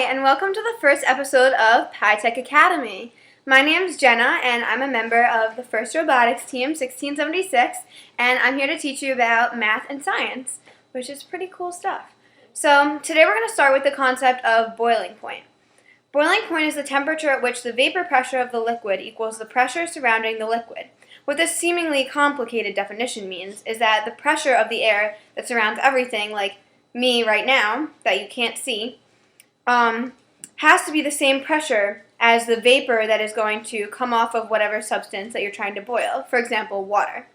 and welcome to the first episode of Pi-Tech Academy. My name is Jenna, and I'm a member of the FIRST Robotics Team 1676, and I'm here to teach you about math and science, which is pretty cool stuff. So today we're going to start with the concept of boiling point. Boiling point is the temperature at which the vapor pressure of the liquid equals the pressure surrounding the liquid. What this seemingly complicated definition means is that the pressure of the air that surrounds everything, like me right now, that you can't see, has to be the same pressure as the vapor that is going to come off of whatever substance that you're trying to boil, for example, water.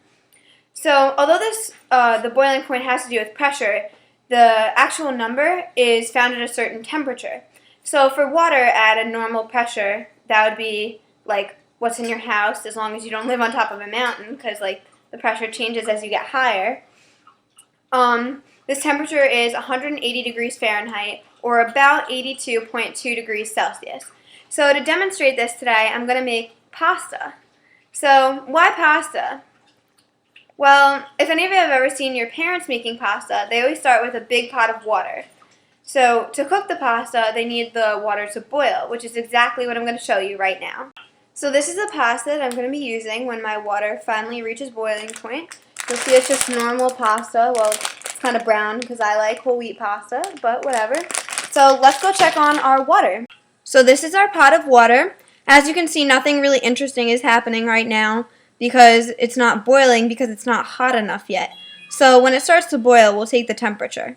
So although the boiling point has to do with pressure, the actual number is found at a certain temperature. So for water at a normal pressure, that would be like what's in your house, as long as you don't live on top of a mountain, because like the pressure changes as you get higher. This temperature is 180 degrees Fahrenheit, or about 82.2 degrees Celsius. So to demonstrate this today, I'm going to make pasta. So why pasta? Well, if any of you have ever seen your parents making pasta, they always start with a big pot of water. So to cook the pasta, they need the water to boil, which is exactly what I'm going to show you right now. So this is the pasta that I'm going to be using when my water finally reaches boiling point. You'll see it's just normal pasta. Well, it's kind of brown because I like whole wheat pasta, but whatever. So let's go check on our water. So this is our pot of water. As you can see, nothing really interesting is happening right now because it's not boiling because it's not hot enough yet. So when it starts to boil, we'll take the temperature.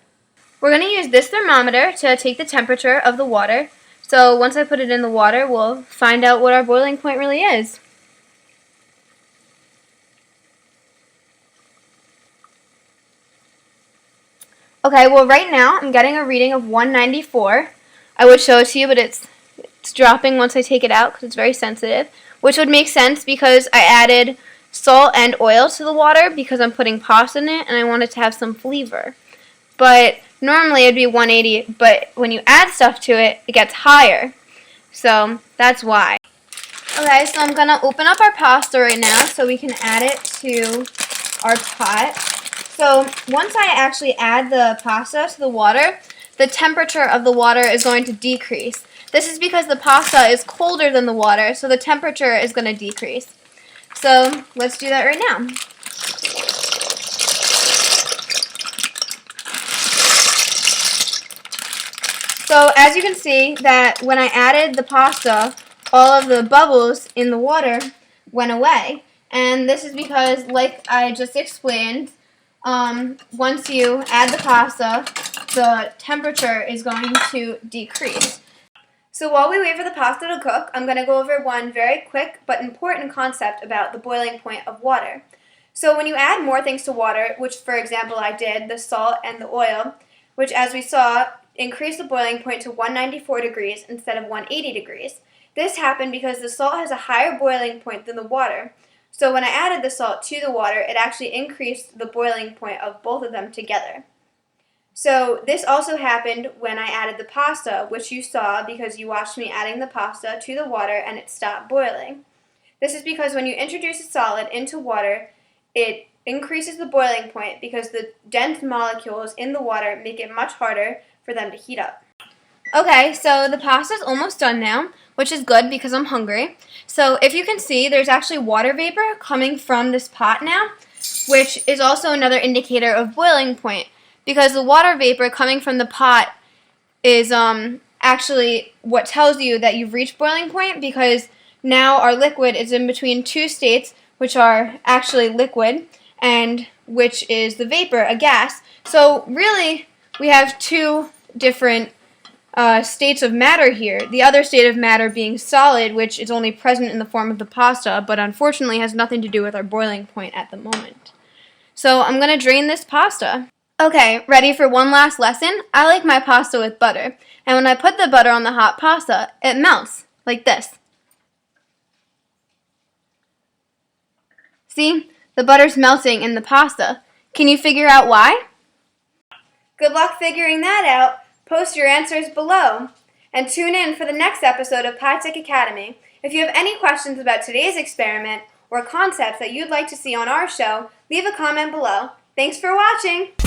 We're going to use this thermometer to take the temperature of the water. So once I put it in the water, we'll find out what our boiling point really is. Okay, well right now I'm getting a reading of 194. I would show it to you, but it's dropping once I take it out because it's very sensitive, which would make sense because I added salt and oil to the water because I'm putting pasta in it and I want it to have some flavor. But normally it'd be 180, but when you add stuff to it, it gets higher. So that's why. Okay, so I'm going to open up our pasta right now so we can add it to our pot. So once I actually add the pasta to the water, the temperature of the water is going to decrease. This is because the pasta is colder than the water, so the temperature is going to decrease. So let's do that right now. So as you can see that when I added the pasta, all of the bubbles in the water went away. And this is because, like I just explained, once you add the pasta, the temperature is going to decrease. So while we wait for the pasta to cook, I'm going to go over one very quick but important concept about the boiling point of water. So when you add more things to water, which for example I did, the salt and the oil, which as we saw, increased the boiling point to 194 degrees instead of 180 degrees. This happened because the salt has a higher boiling point than the water. So when I added the salt to the water, it actually increased the boiling point of both of them together. So this also happened when I added the pasta, which you saw because you watched me adding the pasta to the water and it stopped boiling. This is because when you introduce a solid into water, it increases the boiling point because the dense molecules in the water make it much harder for them to heat up. Okay, so the pasta's almost done now, which is good because I'm hungry. So if you can see, there's actually water vapor coming from this pot now, which is also another indicator of boiling point because the water vapor coming from the pot is actually what tells you that you've reached boiling point because now our liquid is in between two states, which are actually liquid and which is the vapor, a gas. So really, we have two different states of matter here. The other state of matter being solid, which is only present in the form of the pasta, but unfortunately has nothing to do with our boiling point at the moment. So I'm going to drain this pasta. Okay, ready for one last lesson? I like my pasta with butter. And when I put the butter on the hot pasta, it melts, like this. See? The butter's melting in the pasta. Can you figure out why? Good luck figuring that out. Post your answers below. And tune in for the next episode of Pi-Tech Academy. If you have any questions about today's experiment or concepts that you'd like to see on our show, leave a comment below. Thanks for watching!